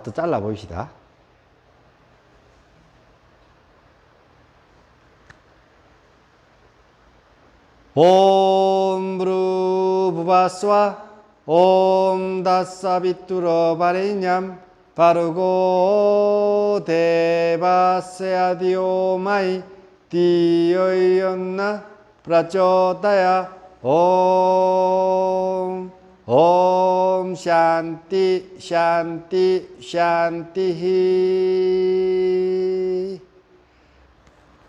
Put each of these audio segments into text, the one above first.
또 잘라 봅시다. 옴 브루 부바스와 옴 다사비뚜러 바레냠 바르고 데바세아디오마이 디어이언나 프라초다야 옴 샨티 샨티 샨티히.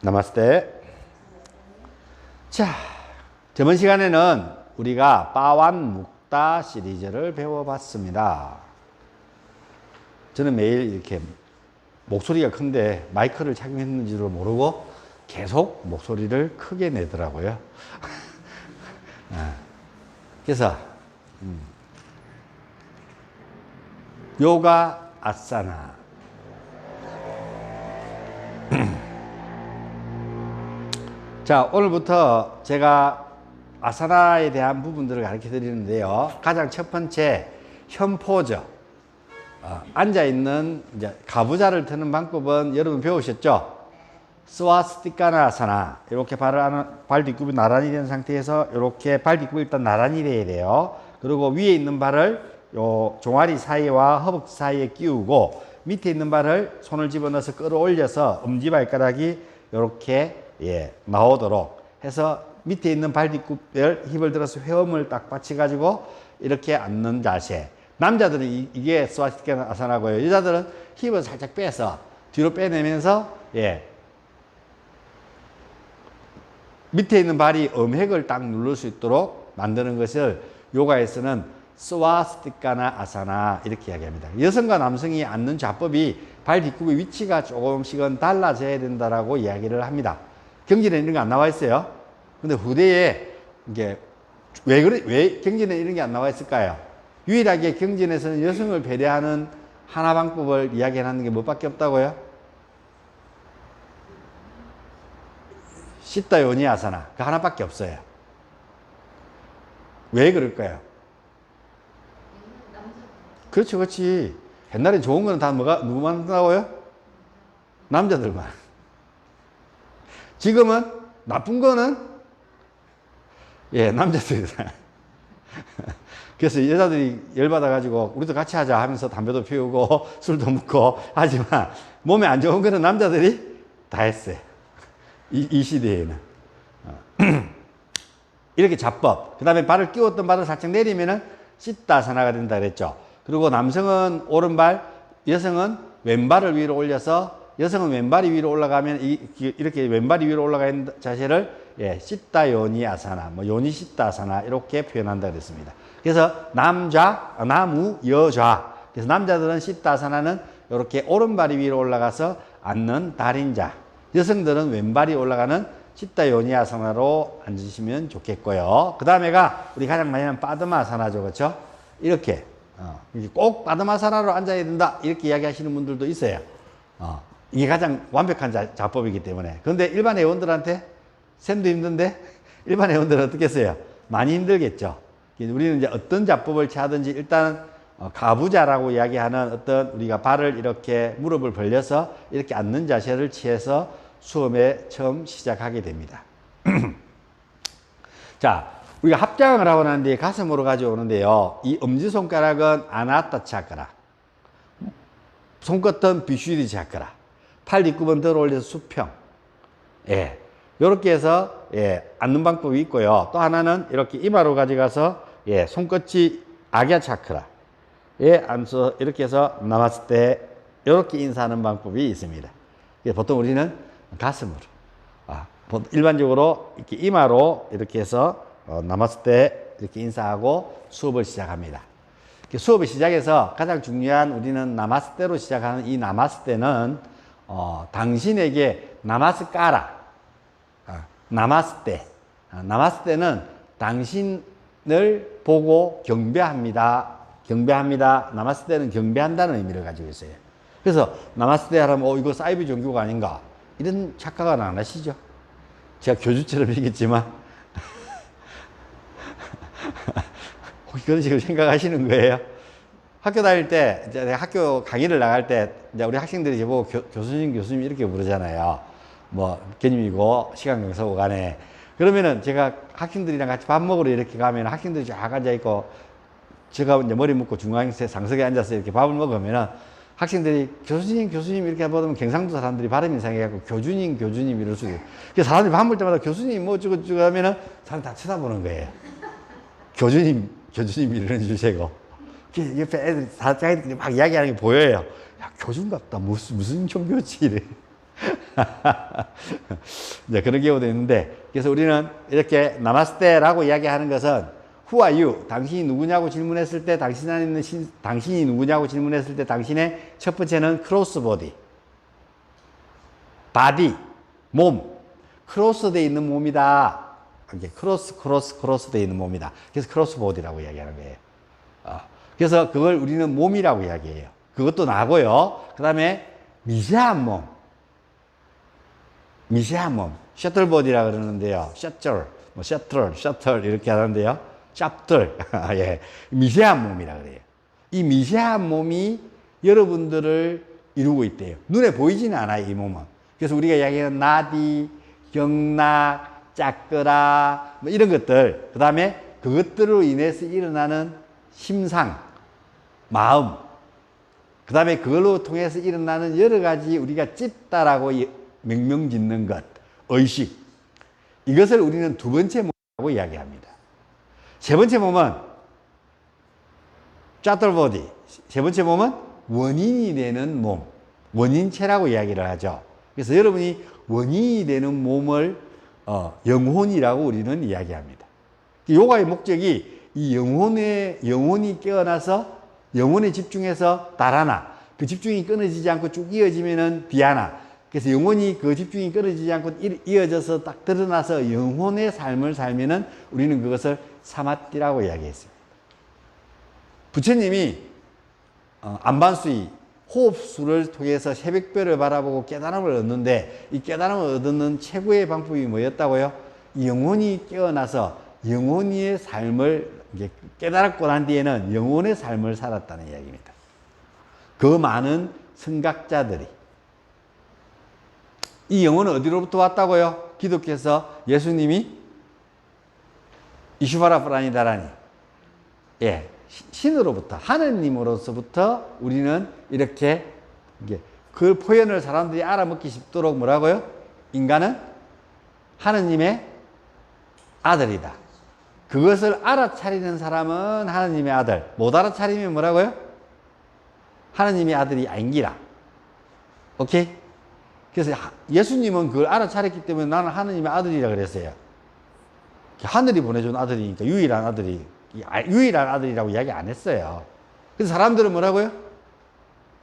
나마스테. 자, 저번 시간에는 우리가 빠완 묵다 시리즈를 배워봤습니다. 저는 매일 이렇게 목소리가 큰데 마이크를 착용했는지도 모르고 계속 목소리를 크게 내더라고요. 그래서 요가 아사나. 자, 오늘부터 제가 아사나에 대한 부분들을 가르쳐 드리는데요. 가장 첫 번째, 현포저. 앉아있는 이제 가부좌를 트는 방법은 여러분 배우셨죠? 스와스티카나 아사나. 이렇게 발 뒷굽이 나란히 된 상태에서 이렇게 발 뒷굽이 일단 나란히 돼야 돼요. 그리고 위에 있는 발을 요 종아리 사이와 허벅지 사이에 끼우고 밑에 있는 발을 손을 집어넣어서 끌어올려서 엄지발가락이 이렇게 나오도록 해서 밑에 있는 발 뒷굽을 힙을 들어서 회음을 딱 받쳐가지고 이렇게 앉는 자세. 남자들은 이게 스와스티카 아사나고요. 여자들은 힙을 살짝 빼서 뒤로 빼내면서 밑에 있는 발이 음핵을 딱 누를 수 있도록 만드는 것을 요가에서는 스와스티카나 아사나 이렇게 이야기합니다. 여성과 남성이 앉는 좌법이 발 뒷굽의 위치가 조금씩은 달라져야 된다라고 이야기를 합니다. 경전에 이런 게 안 나와 있어요. 근데 후대에 이게 왜 경전에 이런 게 안 나와 있을까요? 유일하게 경전에서는 여성을 배려하는 하나 방법을 이야기하는 게 뭐밖에 없다고요? 시타 요니 아사나. 그 하나밖에 없어요. 왜 그럴까요? 그렇지, 그렇지. 옛날에 좋은 거는 다 누구만 한다고요? 남자들만. 지금은 나쁜 거는 남자들이다. 그래서 여자들이 열받아가지고 우리도 같이 하자 하면서 담배도 피우고 술도 먹고 하지만 몸에 안 좋은 거는 남자들이 다 했어요. 이 시대에는. 이렇게 잡법. 그 다음에 발을 끼웠던 발을 살짝 내리면은 시타사나가 된다 그랬죠. 그리고 남성은 오른발, 여성은 왼발을 위로 올려서 여성은 왼발이 위로 올라가면 이렇게 왼발이 위로 올라가는 자세를 시타요니 아사나, 요니 시타사나 이렇게 표현한다 그랬습니다. 그래서 나무, 여좌. 그래서 남자들은 시타사나는 이렇게 오른발이 위로 올라가서 앉는 달인자. 여성들은 왼발이 올라가는 시타요니 아사나로 앉으시면 좋겠고요. 그 다음에가 우리 가장 많이 하는 빠드마사나죠. 그렇죠? 이렇게 꼭 빠드마사나로 앉아야 된다 이렇게 이야기하시는 분들도 있어요. 이게 가장 완벽한 자법이기 때문에. 그런데 일반 회원들한테 쌤도 힘든데 일반 회원들은 어떻게 했어요? 많이 힘들겠죠. 우리는 이제 어떤 자법을 취하든지 일단 가부좌라고 이야기하는 어떤 우리가 발을 이렇게 무릎을 벌려서 이렇게 앉는 자세를 취해서 수업에 처음 시작하게 됩니다. 자, 우리가 합장을 하고 난 뒤에 가슴으로 가져오는데요. 이 엄지손가락은 아나타 차크라, 손끝은 비슈디 차크라, 팔 뒷굽은 들어 올려서 수평. 요렇게 해서 앉는 방법이 있고요. 또 하나는 이렇게 이마로 가져가서 손끝이 아갸 차크라 앉아서 이렇게 해서 나마스테 이렇게 인사하는 방법이 있습니다. 보통 우리는 가슴으로 일반적으로 이렇게 이마로 이렇게 해서 나마스테 이렇게 인사하고 수업을 시작합니다. 수업을 시작해서 가장 중요한 우리는 나마스테로 시작하는 이 나마스테는 당신에게 나마스까라, 나마스테, 나마스테는 당신을 보고 경배합니다. 경배합니다. 나마스테는 경배한다는 의미를 가지고 있어요. 그래서 나마스테 하라면 이거 사이비 종교가 아닌가 이런 착각은 안 하시죠? 제가 교주처럼 얘기했지만 혹시 그런 식으로 생각하시는 거예요? 학교 다닐 때, 이제 내가 학교 강의를 나갈 때, 이제 우리 학생들이 저보고 교수님 이렇게 부르잖아요. 뭐, 견임이고, 시간 강사고 간에. 그러면은 제가 학생들이랑 같이 밥 먹으러 이렇게 가면 학생들이 쫙 앉아있고, 제가 이제 머리 묶고 중앙 상석에 앉아서 이렇게 밥을 먹으면은 학생들이 교수님 이렇게 보면 경상도 사람들이 발음 이상해갖고 교주님 이럴 수도 있고. 그래서 사람들이 밥 먹을 때마다 교수님 뭐 어쩌고 하면은 사람 다 쳐다보는 거예요. 교주님 이러는 주제고. 옆에 애들이 다 자기들끼리 막 이야기하는 게 보여요. 야, 교준 같다. 무슨 종교지? 이래. 이제 그런 경우도 있는데, 그래서 우리는 이렇게 나마스테라고 이야기하는 것은 Who are you? 당신이 누구냐고 질문했을 때 당신 안에 있는 당신이 누구냐고 질문했을 때 당신의 첫 번째는 크로스보디, 바디, 몸, 크로스되어 있는 몸이다. 이게 크로스되어 있는 몸이다. 그래서 크로스보디라고 이야기하는 거예요. 그래서 그걸 우리는 몸이라고 이야기해요. 그것도 나고요. 그 다음에 미세한 몸, 셔틀보디라 그러는데요. 셔틀 이렇게 하는데요. 셔틀, 예, 미세한 몸이라 그래요. 이 미세한 몸이 여러분들을 이루고 있대요. 눈에 보이지는 않아요, 이 몸은. 그래서 우리가 이야기하는 나디, 경락, 짜끄라, 뭐 이런 것들, 그 다음에 그것들로 인해서 일어나는 심상, 마음, 그 다음에 그걸로 통해서 일어나는 여러 가지 우리가 찝다라고 명명 짓는 것, 의식, 이것을 우리는 두 번째 몸이라고 이야기합니다. 세 번째 몸은 짜털보디, 세 번째 몸은 원인이 되는 몸, 원인체라고 이야기를 하죠. 그래서 여러분이 원인이 되는 몸을 영혼이라고 우리는 이야기합니다. 요가의 목적이 이 영혼이 깨어나서 영혼에 집중해서 다라나, 그 집중이 끊어지지 않고 쭉 이어지면은 디아나. 그래서 영혼이 그 집중이 끊어지지 않고 이어져서 딱 드러나서 영혼의 삶을 살면은 우리는 그것을 사마띠라고 이야기했습니다. 부처님이 안반수이 호흡수를 통해서 새벽별을 바라보고 깨달음을 얻는데, 이 깨달음을 얻는 최고의 방법이 뭐였다고요? 영혼이 깨어나서 영혼의 삶을 깨달았고 난 뒤에는 영혼의 삶을 살았다는 이야기입니다. 그 많은 성각자들이 이 영혼은 어디로부터 왔다고요? 기독교에서 예수님이 이슈바라 프라니다라니, 예, 신으로부터, 하느님으로서부터 우리는 이렇게 그 표현을 사람들이 알아먹기 쉽도록 뭐라고요? 인간은 하느님의 아들이다. 그것을 알아차리는 사람은 하느님의 아들, 못 알아차리면 뭐라고요? 하느님의 아들이 아닌기라. 오케이? 그래서 예수님은 그걸 알아차렸기 때문에 나는 하느님의 아들이라 그랬어요. 하늘이 보내준 아들이니까 유일한 아들이라고 이야기 안 했어요. 그래서 사람들은 뭐라고요?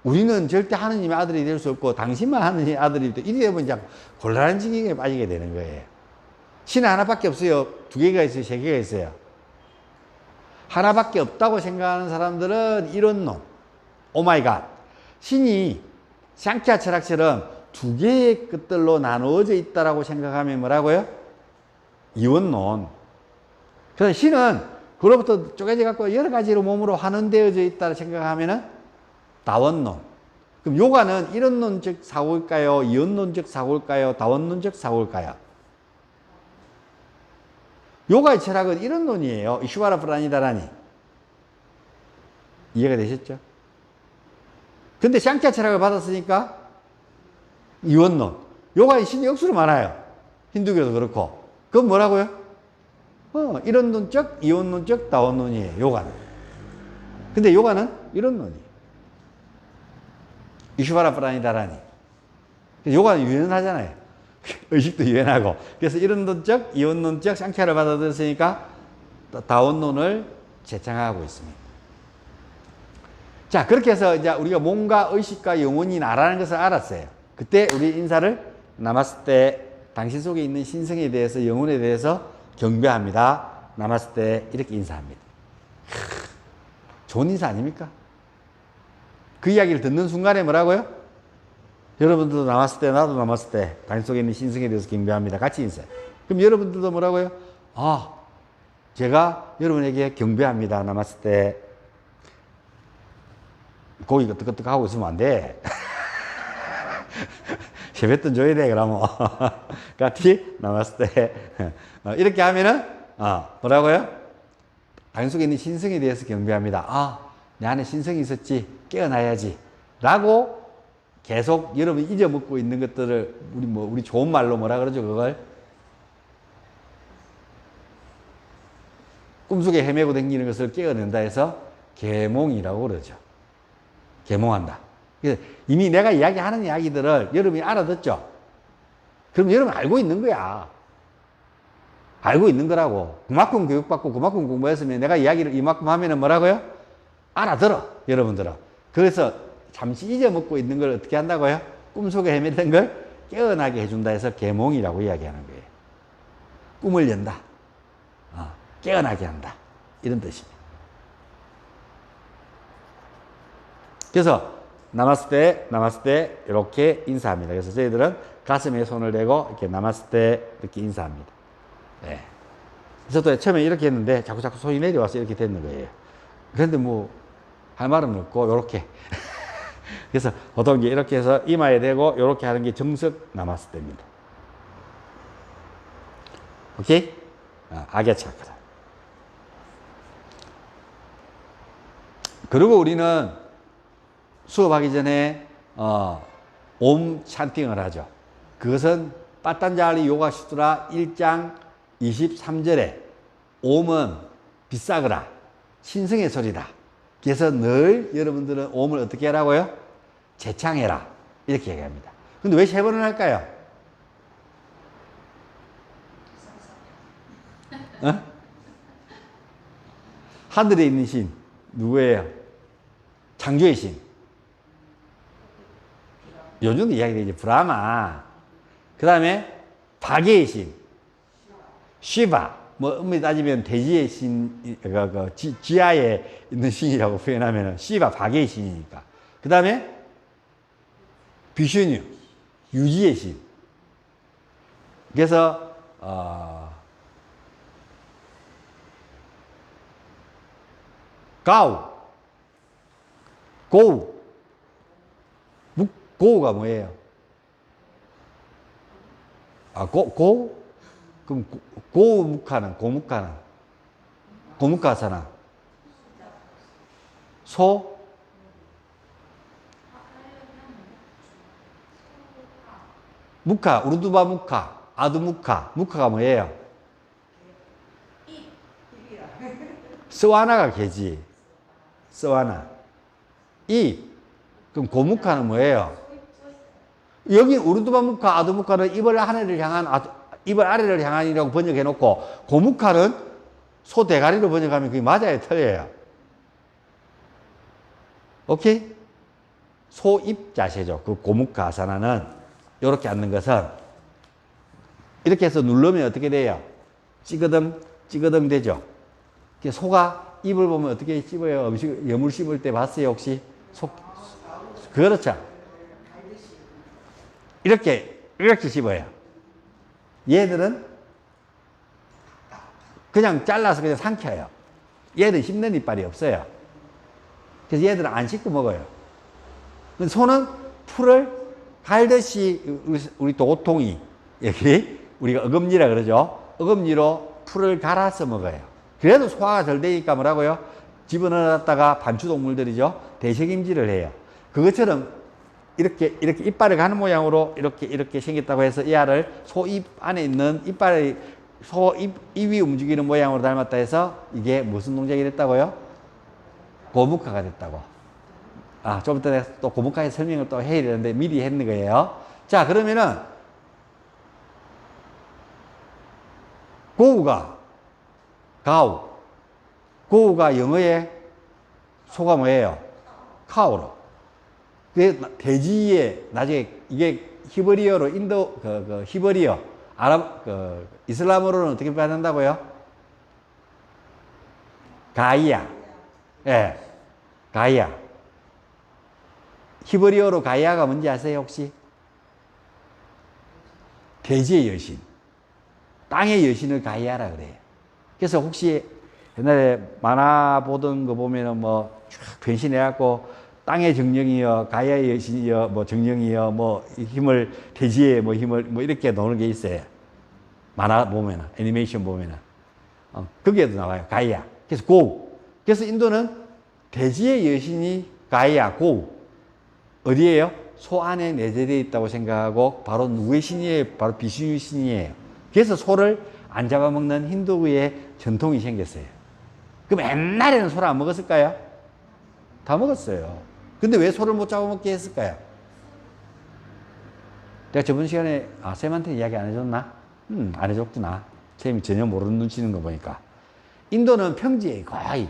우리는 절대 하느님의 아들이 될 수 없고 당신만 하느님의 아들이 돼. 이래 되면 이제 곤란한 지경에 빠지게 되는 거예요. 신은 하나밖에 없어요? 두 개가 있어요? 세 개가 있어요? 하나밖에 없다고 생각하는 사람들은 이런놈, 오마이갓. 신이 샹키아 철학처럼 두 개의 것들로 나누어져 있다라고 생각하면 뭐라고요? 이원론. 그래서 신은 그로부터 쪼개져 갖고 여러 가지로 몸으로 환원되어져 있다고 생각하면은 다원론. 그럼 요가는 이원론적 사고일까요? 이원론적 사고일까요? 다원론적 사고일까요? 요가의 철학은 이원론이에요. 이슈바라 프라니다라니. 이해가 되셨죠? 근데 샹키아 철학을 받았으니까 이원론. 요가의 신이 억수로 많아요. 힌두교도 그렇고. 그건 뭐라고요? 이론론적, 이원론적, 다원론이에요. 요가는. 근데 요가는 이론론이에요. 이슈바라 프라니다라니. 요가는 유연하잖아요. 의식도 유연하고. 그래서 이론론적, 이원론적 샹키아를 받아들였으니까 다원론을 제창하고 있습니다. 자, 그렇게 해서 이제 우리가 몸과 의식과 영혼이 나라는 것을 알았어요. 그때 우리 인사를 나마스테, 당신 속에 있는 신성에 대해서, 영혼에 대해서 경배합니다. 나마스테, 이렇게 인사합니다. 좋은 인사 아닙니까? 그 이야기를 듣는 순간에 뭐라고요? 여러분들도 나마스테, 나도 나마스테, 당신 속에 있는 신성에 대해서 경배합니다. 같이 인사해요. 그럼 여러분들도 뭐라고요? 제가 여러분에게 경배합니다. 나마스테. 고기 끄떡끄떡 하고 있으면 안 돼. 세뱃돈 줘야 돼, 그러면. 같이 나왔을 때. 이렇게 하면은, 뭐라고요? 당 속에 있는 신성에 대해서 경배합니다. 아, 내 안에 신성이 있었지. 깨어나야지. 라고 계속 여러분 잊어먹고 있는 것들을 우리 좋은 말로 뭐라 그러죠, 그걸? 꿈속에 헤매고 다니는 것을 깨어낸다 해서 계몽이라고 그러죠. 계몽한다. 그래서 이미 내가 이야기하는 이야기들을 여러분이 알아듣죠? 그럼 여러분 알고 있는 거야. 알고 있는 거라고. 그만큼 교육받고 그만큼 공부했으면 내가 이야기를 이만큼 하면은 뭐라고요? 알아들어, 여러분들은. 그래서 잠시 잊어먹고 있는 걸 어떻게 한다고요? 꿈속에 헤매던 걸 깨어나게 해준다 해서 계몽이라고 이야기하는 거예요. 꿈을 연다. 깨어나게 한다. 이런 뜻입니다. 그래서 나마스테 이렇게 인사합니다. 그래서 저희들은 가슴에 손을 대고 이렇게 나마스테 이렇게 인사합니다. 네. 저도 처음에 이렇게 했는데 자꾸 손이 내려와서 이렇게 되는 거예요. 그런데 뭐 할 말은 없고 이렇게. 그래서 보통 이렇게 해서 이마에 대고 이렇게 하는 게 정석 나마스테입니다. 오케이? 아게 차크라. 그리고 우리는 수업하기 전에 옴 찬팅을 하죠. 그것은 빠딴자리 요가 수트라 1장 23절에 옴은 비싸거라 신성의 소리다. 그래서 늘 여러분들은 옴을 어떻게 하라고요? 재창해라 이렇게 얘기합니다. 근데 왜 3번을 할까요? 하늘에 있는 신 누구예요? 창조의 신. 요즘도 이야기되지. 브라마. 그 다음에 박의 신. 쉬바. 뭐, 엄밀히 따지면 돼지의 신, 지하에 있는 신이라고 표현하면 쉬바, 박의 신이니까. 그 다음에 비슈뉴. 유지의 신. 그래서, 가우. 고우. 고우가 뭐예요? 고우? 그럼 고묵하는, 고묵가사나. 소? 무카, 우르두바 무카, 아두 무카. 무카가 뭐예요? 스와나가 개지. 스와나. 그럼 고무카는 뭐예요? 여기 우르두바 무카, 아두 무카는 입을 아래를 향한이라고 번역해 놓고, 고무카는 소 대가리로 번역하면 그게 맞아요, 틀려요? 오케이? 소입 자세죠. 그 고무카 아사나는 이렇게 앉는 것은 이렇게 해서 누르면 어떻게 돼요? 찌그덩 되죠. 소가 입을 보면 어떻게 씹어요? 여물 씹을 때 봤어요, 혹시? 그렇죠. 이렇게 씹어요. 얘들은 그냥 잘라서 그냥 삼켜요. 얘들 씹는 이빨이 없어요. 그래서 얘들은 안 씹고 먹어요. 소는 풀을 갈듯이 우리 도통이 여기 우리가 어금니라 그러죠. 어금니로 풀을 갈아서 먹어요. 그래도 소화가 잘 되니까 뭐라고요? 집어넣었다가 반추동물들이죠. 대책임질을 해요. 그것처럼 이렇게 이빨을 가는 모양으로 이렇게 생겼다고 해서 이 알을 소 입 안에 있는 이빨이 소 입이 움직이는 모양으로 닮았다 해서 이게 무슨 동작이 됐다고요? 고무카가 됐다고. 좀 이따 또 고무카의 설명을 또 해야 되는데 미리 했는 거예요. 자, 그러면은 고우가 영어에 소가 뭐예요? 카우로. 돼지의 나중에 이게 히브리어로 히브리어 이슬람어로는 어떻게 표현한다고요? 가이아. 예. 가이아. 히브리어로 가이아가 뭔지 아세요, 혹시? 돼지의 여신. 땅의 여신을 가이아라 그래요. 그래서 혹시 옛날에 만화 보던 거 보면은 뭐 쫙 변신해갖고 땅의 정령이여, 가야의 여신이여, 뭐 정령이여, 뭐 힘을, 대지의 뭐 힘을, 뭐 이렇게 나오는 게 있어요. 만화 보면은, 애니메이션 보면은. 거기에도 나와요. 가야. 그래서 고. 그래서 인도는 대지의 여신이 가야, 고. 어디에요? 소 안에 내재되어 있다고 생각하고 바로 누구의 신이에요? 바로 비슈뉴 신이에요. 그래서 소를 안 잡아먹는 힌두교의 전통이 생겼어요. 그럼 옛날에는 소를 안 먹었을까요? 다 먹었어요. 근데 왜 소를 못 잡아먹게 했을까요? 내가 저번 시간에 쌤한테 이야기 안 해줬나? 안 해줬구나. 쌤이 전혀 모르는 눈치는 거 보니까. 인도는 평지에 거의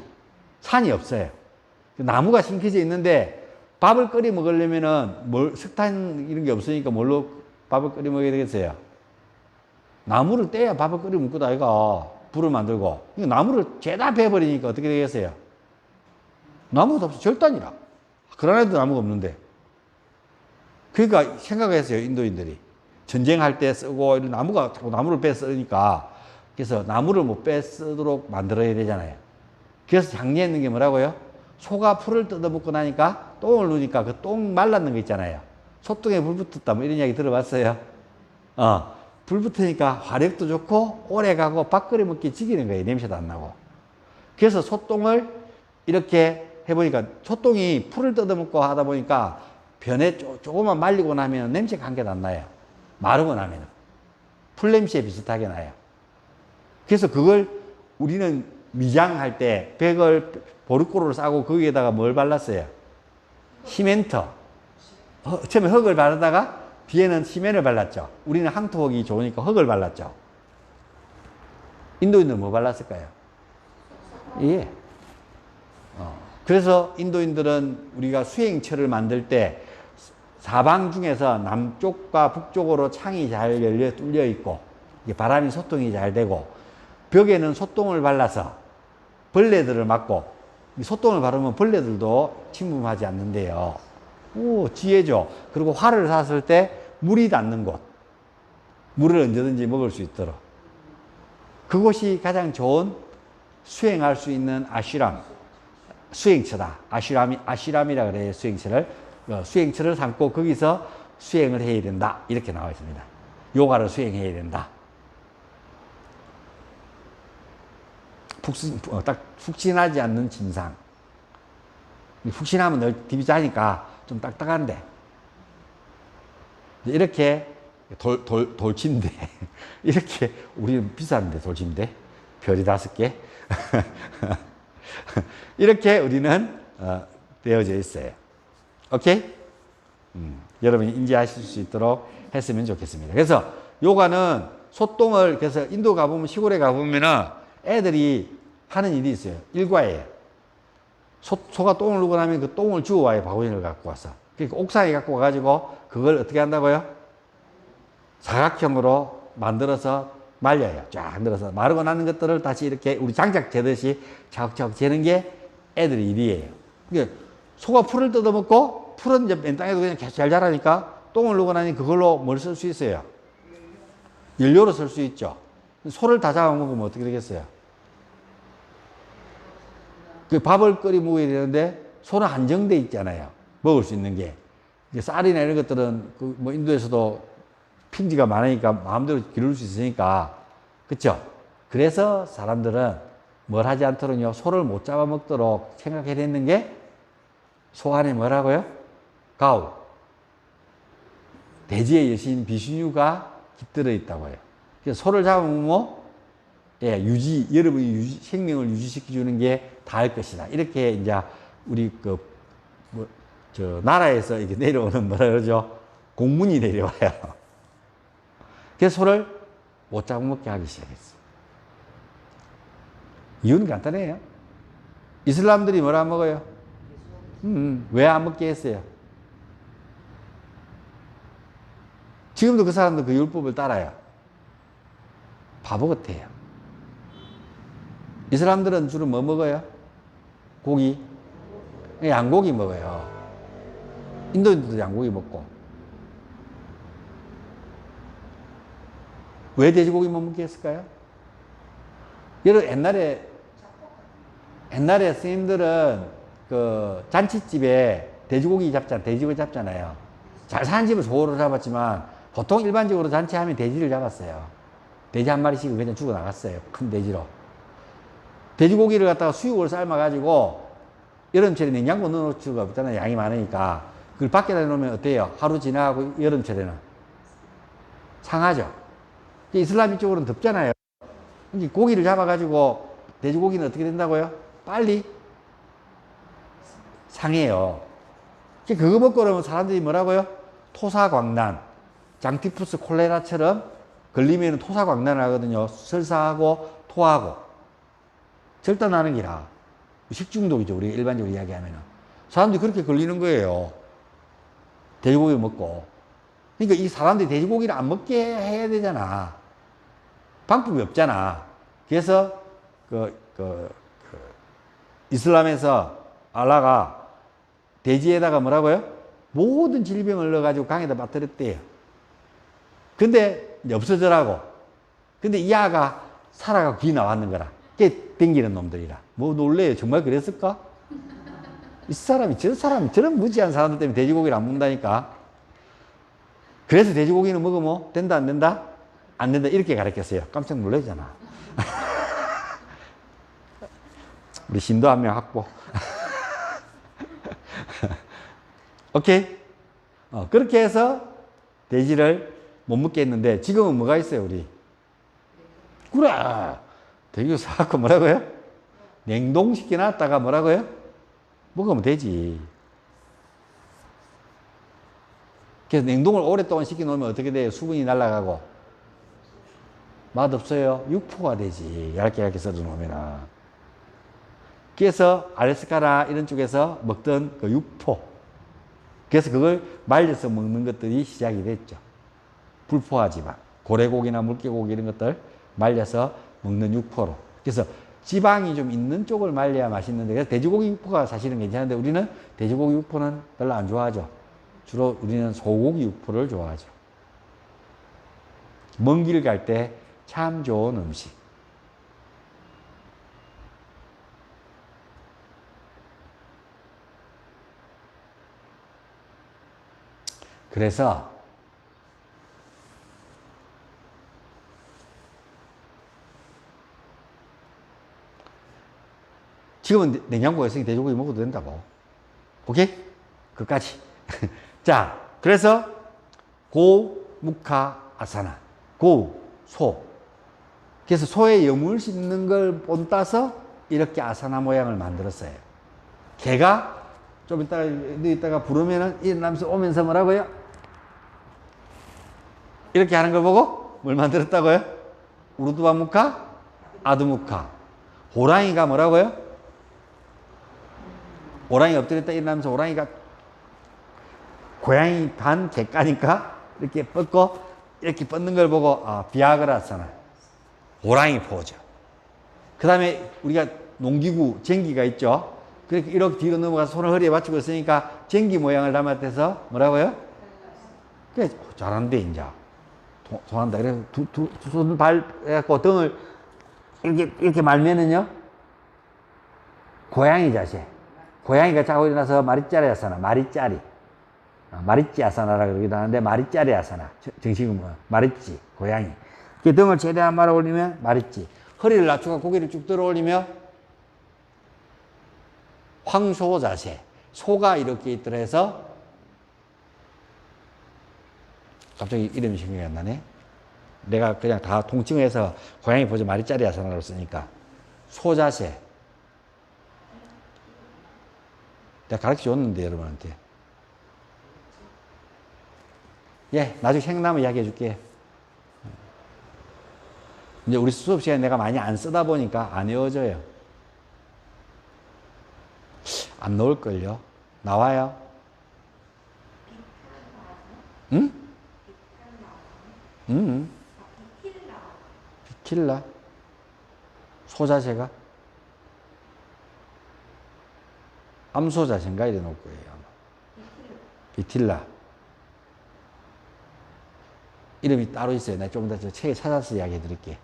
산이 없어요. 나무가 심겨져 있는데 밥을 끓여 먹으려면은 석탄 이런 게 없으니까 뭘로 밥을 끓여 먹어야 되겠어요? 나무를 떼야 밥을 끓여 먹고 다이가 불을 만들고. 나무를 죄다 베어버리니까 어떻게 되겠어요? 나무가 없어. 절단이라. 그런데도 나무가 없는데. 그러니까 생각했어요, 인도인들이. 전쟁할 때 쓰고 이런 나무가 자꾸 나무를 빼 쓰니까. 그래서 나무를 못 빼 쓰도록 만들어야 되잖아요. 그래서 장려했는 게 뭐라고요? 소가 풀을 뜯어먹고 나니까 똥을 누니까 그 똥 말랐는 거 있잖아요. 소똥에 불 붙었다 뭐 이런 이야기 들어봤어요? 불 붙으니까 화력도 좋고 오래 가고 밥 끓여 먹기 지기는 거예요. 냄새도 안 나고. 그래서 소똥을 이렇게 해보니까 소똥이 풀을 뜯어먹고 하다 보니까 변에 조금만 말리고 나면 냄새가 한 개도 안 나요. 마르고 나면 풀 냄새 비슷하게 나요. 그래서 그걸 우리는 미장할 때 벽을 보르코를 싸고 거기에다가 뭘 발랐어요? 시멘트. 처음에 흙을 바르다가 뒤에는 시멘을 발랐죠. 우리는 항토흙이 좋으니까 흙을 발랐죠. 인도인들은 뭐 발랐을까요? 예. 그래서 인도인들은 우리가 수행처를 만들 때 사방 중에서 남쪽과 북쪽으로 창이 잘 열려 뚫려 있고 바람이 소통이 잘 되고 벽에는 소똥을 발라서 벌레들을 막고 소똥을 바르면 벌레들도 침범하지 않는데요. 오, 지혜죠. 그리고 활을 샀을 때 물이 닿는 곳. 물을 언제든지 먹을 수 있도록. 그곳이 가장 좋은 수행할 수 있는 아슈람. 수행처다. 아슈람이라 그래요. 수행처를. 수행처를 삼고 거기서 수행을 해야 된다. 이렇게 나와 있습니다. 요가를 수행해야 된다. 딱 푹신하지 않는 침상. 푹신하면 늘 딥이 자니까 좀 딱딱한데. 이렇게 돌침대. 이렇게 우리는 비싼데 돌침대. 별이 5개. 이렇게 우리는 되어져 있어요. 오케이? 여러분이 인지하실 수 있도록 했으면 좋겠습니다. 그래서 요가는 소똥을 그래서 인도 가보면 시골에 가보면은 애들이 하는 일이 있어요. 일과예요. 소가 똥을 누고 나면 그 똥을 주워와요. 바구니를 갖고 와서. 그러니까 옥상에 갖고 와가지고 그걸 어떻게 한다고요? 사각형으로 만들어서 말려요. 쫙 만들어서 마르고 나는 것들을 다시 이렇게 우리 장작 재듯이 차곡차곡 재는 게 애들의 일이에요. 그러니까 소가 풀을 뜯어먹고 풀은 이제 맨 땅에도 그냥 계속 잘 자라니까 똥을 누고 나니 그걸로 뭘 쓸 수 있어요? 연료로 쓸 수 있죠. 소를 다 잡아먹으면 어떻게 되겠어요? 그 밥을 끓여 먹어야 되는데 소는 한정돼 있잖아요. 먹을 수 있는 게. 쌀이나 이런 것들은 뭐 인도에서도 핑지가 많으니까 마음대로 기를 수 있으니까. 그쵸? 그래서 사람들은 뭘 하지 않도록요. 소를 못 잡아먹도록 생각해냈는 게 소 안에 뭐라고요? 가우. 대지의 여신 비슈뉴가 깃들어 있다고 해요. 그래서 소를 잡아먹으면 예, 여러분이 생명을 유지시켜주는 게 다할 것이다. 이렇게 이제 우리 나라에서 이렇게 내려오는 뭐라 그러죠? 공문이 내려와요. 그래서 소를 못 잡아먹게 하기 시작했어. 이유는 간단해요. 이슬람들이 뭘 안 먹어요? 왜 안 먹게 했어요? 지금도 그 사람들 그 율법을 따라요. 바보 같아요. 이 사람들은 주로 뭐 먹어요? 고기? 양고기 먹어요. 인도인들도 양고기 먹고. 왜 돼지고기 못 먹게 했을까요? 여러분, 옛날에 스님들은 그 잔치집에 돼지고기 돼지고기 잡잖아요. 잘 사는 집은 소를 잡았지만 보통 일반적으로 잔치하면 돼지를 잡았어요. 돼지 한 마리씩은 그냥 죽어 나갔어요. 큰 돼지로. 돼지고기를 갖다가 수육을 삶아가지고 여름철에 냉장고 넣어놓을 수가 없잖아요. 양이 많으니까. 그걸 밖에다 놓으면 어때요? 하루 지나가고 여름철에는 상하죠. 이슬람이 쪽으로는 덥잖아요. 고기를 잡아가지고 돼지고기는 어떻게 된다고요? 빨리 상해요. 그거 먹고 그러면 사람들이 뭐라고요? 토사광난, 장티푸스 콜레라처럼 걸리면 토사광난을 하거든요. 설사하고 토하고 절단하는 기라. 식중독이죠. 우리가 일반적으로 이야기하면은. 사람들이 그렇게 걸리는 거예요. 돼지고기 먹고. 그러니까 이 사람들이 돼지고기를 안 먹게 해야 되잖아. 방법이 없잖아. 그래서 이슬람에서 알라가 돼지에다가 뭐라고요? 모든 질병을 넣어가지고 강에다 빠뜨렸대요. 근데 없어져라고. 근데 이 아가 살아가 귀 나왔는 거라. 그게 땡기는 놈들이라. 뭐 놀래요. 정말 그랬을까? 저 사람이 저런 무지한 사람들 때문에 돼지고기를 안 먹는다니까. 그래서 돼지고기는 먹으면 된다, 안 된다? 안 된다. 이렇게 가르쳤어요. 깜짝 놀라잖아. 우리 신도 한 명 확보. 오케이? 그렇게 해서 돼지를 못 먹게 했는데 지금은 뭐가 있어요, 우리? 그래. 돼지 사갖고 뭐라고요? 냉동시켜 놨다가 뭐라고요? 먹으면 되지. 그래서 냉동을 오랫동안 시켜 놓으면 어떻게 돼요? 수분이 날아가고. 맛없어요. 육포가 되지. 얇게 썰어 놓으면. 그래서 알래스카나 이런 쪽에서 먹던 그 육포. 그래서 그걸 말려서 먹는 것들이 시작이 됐죠. 불포화 지방. 고래고기나 물개고기 이런 것들 말려서 먹는 육포로. 그래서 지방이 좀 있는 쪽을 말려야 맛있는데, 그래서 돼지고기 육포가 사실은 괜찮은데 우리는 돼지고기 육포는 별로 안 좋아하죠. 주로 우리는 소고기 육포를 좋아하죠. 먼 길 갈 때 참 좋은 음식. 그래서 지금은 냉장고에 있으니 돼지고기 먹어도 된다고. 오케이? 그까지. 자, 그래서 고, 묵하, 아사나. 고, 소. 그래서 소의 여물 씹는 걸 본따서 이렇게 아사나 모양을 만들었어요. 개가 좀 이따가 부르면은 일어나면서 오면서 뭐라고요? 이렇게 하는 걸 보고 뭘 만들었다고요? 우르두바 묵하, 아두묵하. 호랑이가 뭐라고요? 호랑이 엎드렸다 일어나면서 호랑이가 고양이 반 개까니까 이렇게 뻗고 이렇게 뻗는 걸 보고 비아그라사나. 호랑이 포즈. 그 다음에 우리가 농기구 쟁기가 있죠. 그렇게 이렇게 뒤로 넘어가서 손을 허리에 받치고 있으니까 쟁기 모양을 담았대서 뭐라고요? 그래, 잘하는데 이제 통한다. 그래서 두 손 발 해갖고 등을 이렇게 말면은요 고양이 자세. 고양이가 자고 일어나서 마리짜리 아사나. 마리찌 아사나라고 그러기도 하는데 마리짜리 아사나. 정식은 뭐 마리찌 고양이. 등을 최대한 말아 올리면 마리찌. 허리를 낮추고 고개를 쭉 들어 올리며 황소 자세. 소가 이렇게 있더라 해서 갑자기 이름이 생각이 안 나네. 내가 그냥 다 통칭해서 고양이 포즈 마리짜리 아사나로 쓰니까 소 자세. 내가 가르쳐 줬는데 여러분한테. 예, 나중에 생각나면 이야기해 줄게. 이제 우리 수업 시간에 내가 많이 안 쓰다 보니까 안 외워져요. 안 나올걸요? 나와요? 응? 응? 비킬라? 소자세가? 암소자세인가? 이래 놓을 거예요. 비틸라. 이름이 따로 있어요. 내가 좀 더 책에 찾아서 이야기해 드릴게.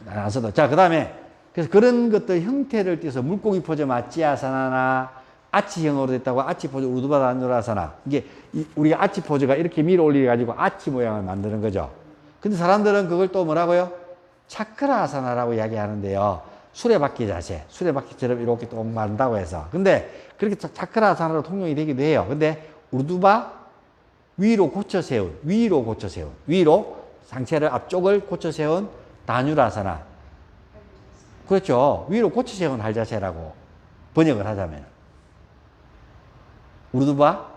안 써도. 자, 그 다음에, 그래서 그런 것들 형태를 띄어서 물고기 포즈 마찌아사나나, 아치형으로 됐다고 아치 포즈 우두바 다누라사나. 이게 우리가 아치 포즈가 이렇게 밀어 올려가지고 아치 모양을 만드는 거죠. 근데 사람들은 그걸 또 뭐라고요? 차크라 아사나라고 이야기하는데요. 수레바퀴 자세, 수레바퀴처럼 이렇게 또 만든다고 해서. 근데 그렇게 차크라 아사나로 통용이 되기도 해요. 근데 우두바 위로 고쳐 세운, 위로 상체를 앞쪽을 고쳐 세운 다뉴라사나. 그렇죠. 위로 고쳐 세운 할자세라고 번역을 하자면. 우르두바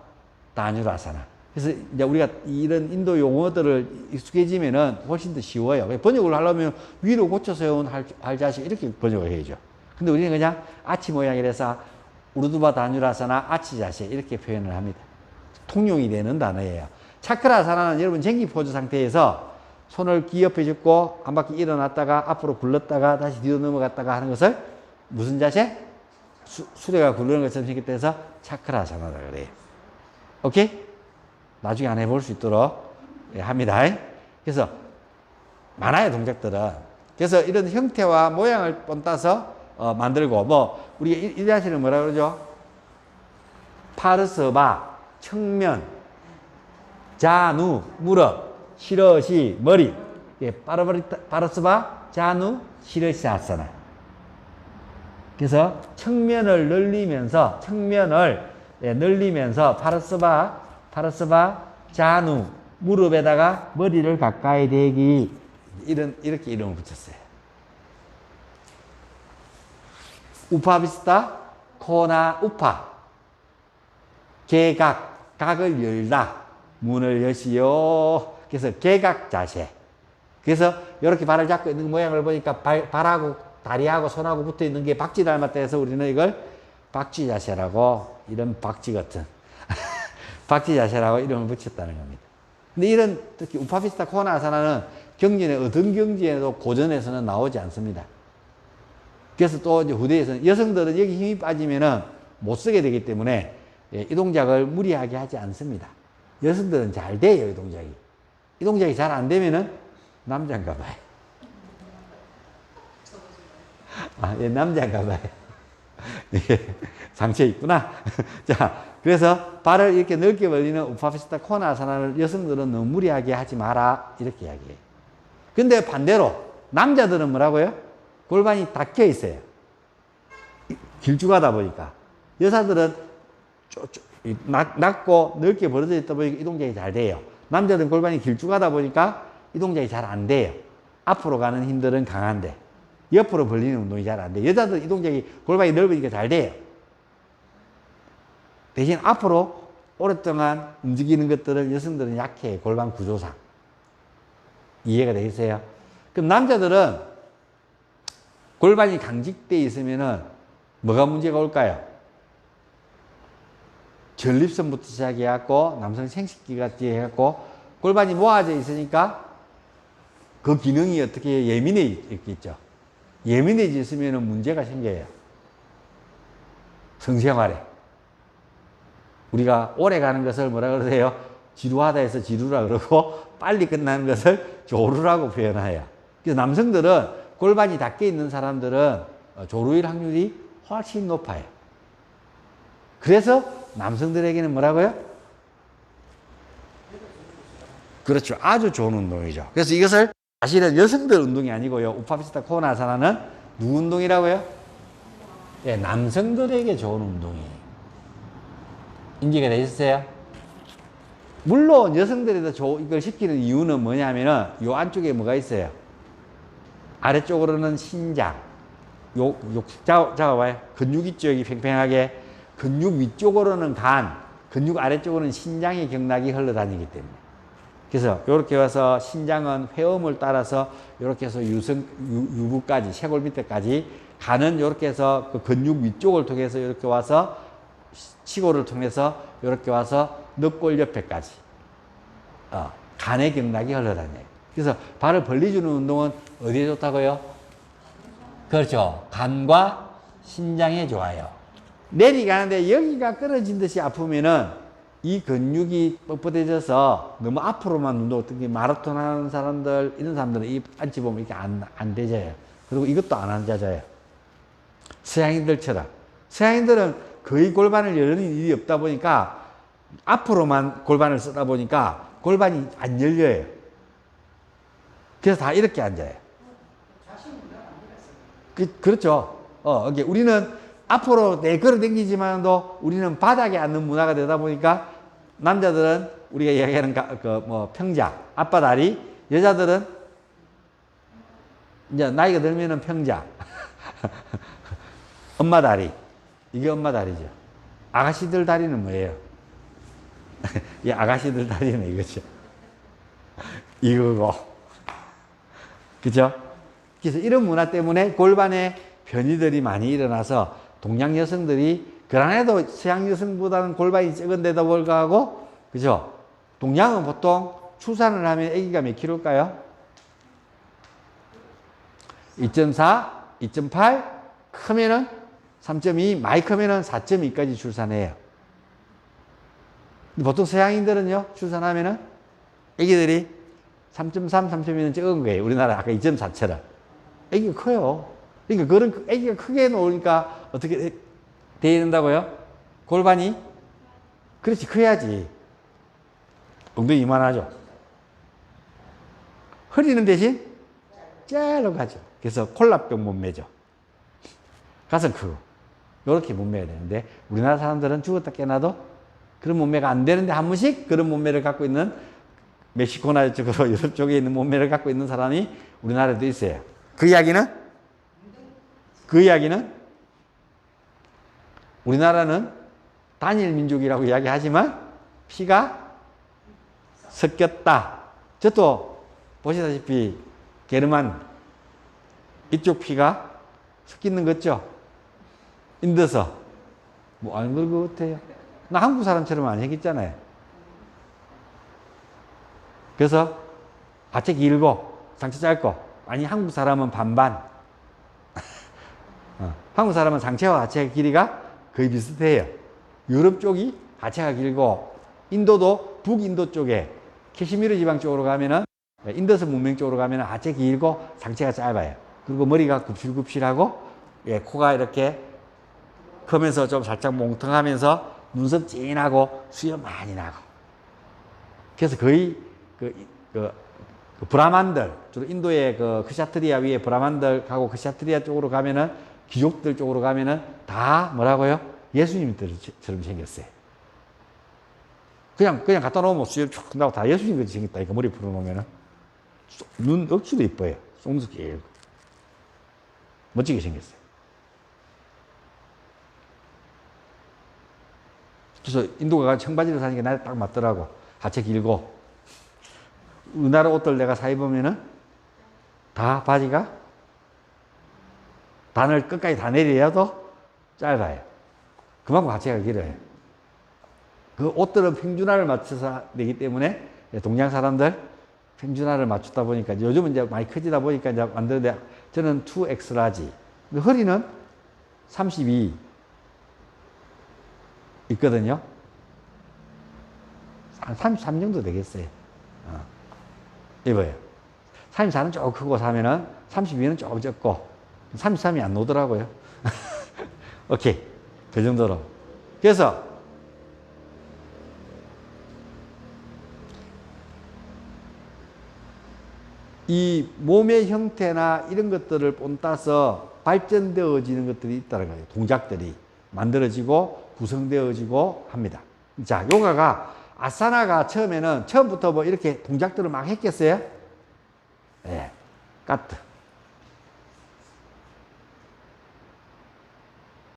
다뉴라사나. 그래서 이제 우리가 이런 인도 용어들을 익숙해지면은 훨씬 더 쉬워요. 번역을 하려면 위로 고쳐 세운 할자세 이렇게 번역을 해야죠. 근데 우리는 그냥 아치 모양이라서 우르두바 다뉴라사나 아치 자세 이렇게 표현을 합니다. 통용이 되는 단어예요. 차크라사나는 여러분 쟁기 포즈 상태에서 손을 귀 옆에 짚고 한 바퀴 일어났다가 앞으로 굴렀다가 다시 뒤로 넘어갔다가 하는 것을 무슨 자세? 수레가 굴르는 것처럼 생겼다 차크라사나라 그래요. 오케이? 나중에 안 해볼 수 있도록 합니다. 그래서 많아요, 동작들은. 그래서 이런 형태와 모양을 본따서 만들고, 뭐 우리 이 자세는 뭐라 그러죠? 파르스바, 측면, 자누, 무릎, 시러시, 머리. 예, 파르스바, 자누, 시러시 아사나. 그래서 측면을 늘리면서 파르스바, 자누, 무릎에다가 머리를 가까이 대기. 이렇게 이름을 붙였어요. 우파비스타, 코나, 우파. 개각, 각을 열다. 문을 여시오. 그래서 개각 자세. 그래서 이렇게 발을 잡고 있는 모양을 보니까 발하고 다리하고 손하고 붙어 있는 게 박쥐 닮았다 해서 우리는 이걸 박쥐 자세라고, 이런 박쥐 같은 박쥐 자세라고 이름을 붙였다는 겁니다. 근데 이런 특히 우파비스타 코나 아사나는 경전에 어떤 경지에도 고전에서는 나오지 않습니다. 그래서 또 이제 후대에서는 여성들은 여기 힘이 빠지면은 못 쓰게 되기 때문에 이 동작을 무리하게 하지 않습니다. 여성들은 잘 돼요, 이 동작이. 이 동작이 잘 안 되면은 남자인가 봐요. 아, 예, 남자인가 봐요. 예, 상처 있구나. 자, 그래서 발을 이렇게 넓게 벌리는 우파비스타 코나 아사나를 여성들은 너무 무리하게 하지 마라. 이렇게 이야기해요. 근데 반대로 남자들은 뭐라고요? 골반이 닫혀 있어요. 길쭉하다 보니까. 여자들은 낮고 넓게 벌어져 있다 보니까 이 동작이 잘 돼요. 남자들은 골반이 길쭉하다 보니까 이 동작이 잘 안 돼요. 앞으로 가는 힘들은 강한데 옆으로 벌리는 운동이 잘 안 돼요. 여자들은 이 동작이 골반이 넓으니까 잘 돼요. 대신 앞으로 오랫동안 움직이는 것들을 여성들은 약해요. 골반 구조상. 이해가 되겠어요? 그럼 남자들은 골반이 강직되어 있으면은 뭐가 문제가 올까요? 전립선부터 시작해갖고 남성 생식기가 뒤해갖고 골반이 모아져 있으니까 그 기능이 어떻게 예민해 있겠죠. 예민해져 있으면 문제가 생겨요. 성생활에. 우리가 오래 가는 것을 뭐라 그러세요? 지루하다 해서 지루라 그러고 빨리 끝나는 것을 조루라고 표현해요. 그래서 남성들은 골반이 닫혀 있는 사람들은 조루일 확률이 훨씬 높아요. 그래서 남성들에게는 뭐라고요? 그렇죠. 아주 좋은 운동이죠. 그래서 이것을 사실은 여성들 운동이 아니고요. 우파비스타 코나 아사나는 누구 운동이라고요? 예, 남성들에게 좋은 운동이에요. 인지가 되셨어요? 물론 여성들에도 이걸 시키는 이유는 뭐냐면은 요 안쪽에 뭐가 있어요? 아래쪽으로는 신장. 잡아봐요. 근육 있죠, 여기 팽팽하게. 근육 위쪽으로는 간, 근육 아래쪽으로는 신장의 경락이 흘러다니기 때문에. 그래서 이렇게 와서 신장은 회음을 따라서 이렇게 해서 유부까지, 쇄골 밑에까지, 간은 이렇게 해서 그 근육 위쪽을 통해서 이렇게 와서 치골을 통해서 이렇게 와서 늑골 옆에까지 간의 경락이 흘러다녀요. 그래서 발을 벌려주는 운동은 어디에 좋다고요? 그렇죠. 간과 신장에 좋아요. 내려가는데 여기가 끊어진 듯이 아프면은 이 근육이 뻣뻣해져서 너무 앞으로만 운동, 어떤 게 마라톤 하는 사람들, 이런 사람들은 이 앉지 보면 이렇게 안 되져요. 그리고 이것도 안 앉아져요. 서양인들처럼. 서양인들은 거의 골반을 여는 일이 없다 보니까 앞으로만 골반을 쓰다 보니까 골반이 안 열려요. 그래서 다 이렇게 앉아요. 그렇죠. 이게 우리는 앞으로 걸어 당기지만도 우리는 바닥에 앉는 문화가 되다 보니까 남자들은 우리가 이야기하는 평자, 아빠 다리, 여자들은 이제 나이가 들면은 평자, 엄마 다리. 이게 엄마 다리죠. 아가씨들 다리는 뭐예요? 이 아가씨들 다리는 이거죠. 이거고. 그죠? 그래서 이런 문화 때문에 골반에 변이들이 많이 일어나서 동양 여성들이 그러나도 서양 여성보다는 골반이 적은데도 불구하고, 그죠? 동양은 보통 출산을 하면 아기가 몇 킬로일까요? 2.4, 2.8, 크면은 3.2, 많이 크면은 4.2까지 출산해요. 보통 서양인들은요, 출산하면은 아기들이 3.3, 3.2는 적은 거예요. 우리나라 아까 2.4처럼. 아기가 커요. 그러니까 그런 아기가 크게 놓으니까 어떻게 돼야 된다고요? 골반이? 그렇지, 커야지. 엉덩이 이만하죠. 허리는 대신 짧아 가죠. 그래서 콜라병 몸매죠. 가슴 크고. 이렇게 몸매가 되는데 우리나라 사람들은 죽었다 깨나도 그런 몸매가 안 되는데 한 번씩 그런 몸매를 갖고 있는 멕시코나 쪽으로 유럽 쪽에 있는 몸매를 갖고 있는 사람이 우리나라에도 있어요. 그 이야기는 우리나라는 단일 민족이라고 이야기하지만 피가 섞였다. 저도 보시다시피 게르만 이쪽 피가 섞이는 거 있죠? 인더서 뭐 안 그럴 것 같아요. 나 한국 사람처럼 안 생겼잖아요. 그래서 하체 길고 상체 짧고, 아니 한국 사람은 반반. 한국 사람은 상체와 하체 길이가 거의 비슷해요. 유럽 쪽이 하체가 길고, 인도도 북인도 쪽에 캐시미르 지방 쪽으로 가면은, 인더스 문명 쪽으로 가면은 하체 길고 상체가 짧아요. 그리고 머리가 굽실굽실하고, 코가 이렇게 크면서 좀 살짝 몽텅하면서 눈썹 진하고 수염 많이 나고. 그래서 거의 그 브라만들, 주로 인도의 그 크샤트리아 위에 브라만들하고 크샤트리아 쪽으로 가면은, 귀족들 쪽으로 가면은 다 뭐라고요? 예수님들처럼 생겼어요. 그냥 갖다 놓으면 수염 쭉 나고 다 예수님같이 생겼다니까, 머리 풀어놓으면은. 눈 억지로 이뻐요. 속눈썹 길고. 멋지게 생겼어요. 그래서 인도 가서 청바지를 사니까 나한테 딱 맞더라고. 하체 길고. 우리나라 옷들 내가 사 입으면은 다 바지가 단을 끝까지 다 내려도 짧아요. 그만큼 하체가 길어요. 그 옷들은 평준화를 맞춰서 내기 때문에 동양 사람들 평준화를 맞추다 보니까 요즘은 이제 많이 커지다 보니까 이제 만드는데, 저는 2X 라지. 허리는 32 있거든요. 한 33 정도 되겠어요. 입어요. 34는 조금 크고 사면은 32는 조금 적고 33이 안 나오더라고요. 오케이. 그 정도로. 그래서 이 몸의 형태나 이런 것들을 본따서 발전되어지는 것들이 있다는 거예요. 동작들이 만들어지고 구성되어지고 합니다. 자, 요가가, 아사나가 처음부터 뭐 이렇게 동작들을 막 했겠어요? 네. 까트.